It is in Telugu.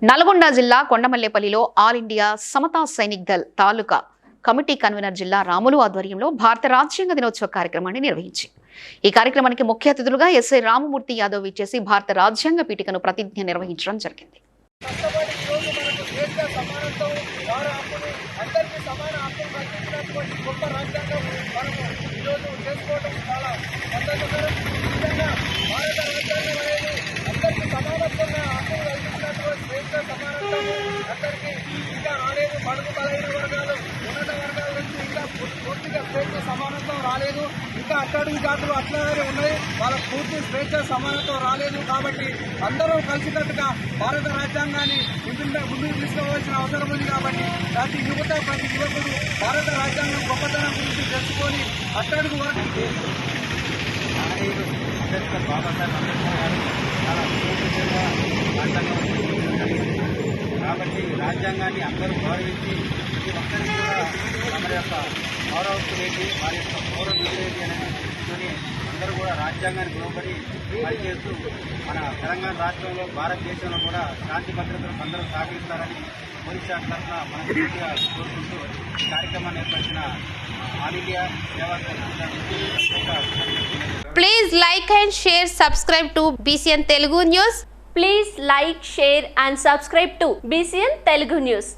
నల్గొండ జిల్లా కొండమల్లేపల్లిలో ఆల్ ఇండియా సమతా సైనిక్ దళ్ తాలూకా కమిటీ కన్వీనర్ జిల్లా రాములు ఆధ్వర్యంలో భారత రాజ్యాంగ దినోత్సవ కార్యక్రమాన్ని నిర్వహించారు. ఈ కార్యక్రమానికి ముఖ్య అతిథులుగా ఎస్ఐ రామమూర్తి యాదవ్ ఇచ్చేసి భారత రాజ్యాంగ పీఠికను ప్రతిజ్ఞ నిర్వహించడం జరిగింది. సమానత్వం రాలేదు. ఇంకా అట్టడుగు జాతులు అట్లాగే ఉన్నాయి, వాళ్ళకు పూర్తి స్వేచ్ఛ సమానత్వం రాలేదు. కాబట్టి అందరూ కలిసికట్టుగా భారత రాజ్యాంగాన్ని ముందుకు తీసుకోవాల్సిన అవసరం ఉంది. కాబట్టి ప్రతి యువకుడు భారత రాజ్యాంగం గొప్పతనం గురించి తెలుసుకొని అట్టడుగు వరకు అంబేద్కర్ బాబాసాహెబ్ అంబేద్కర్ గారు చాలా సంతోషంగా రాజ్యాంగం కాబట్టి రాజ్యాంగాన్ని అందరూ గౌరవించి ప్రతి ఒక్కరికి కూడా మన యొక్క గౌరవించేది, వారి యొక్క గౌరవం ఏంటి అనేది తెలుసుకొని అందరూ కూడా రాజ్యాంగానికి లోబడి పనిచేస్తూ మన తెలంగాణ రాష్ట్రంలో భారతదేశంలో కూడా శాంతి భద్రతలు అందరూ సాగిస్తారని పోలీస్ శాఖ తరఫున మనస్ఫూర్తిగా కోరుకుంటూ ఈ కార్యక్రమాన్ని ఏర్పరిచిన ఆల్ ఇండియా సేవా Please like and share, subscribe to BCN Telugu News. Please like, share and subscribe to BCN Telugu News.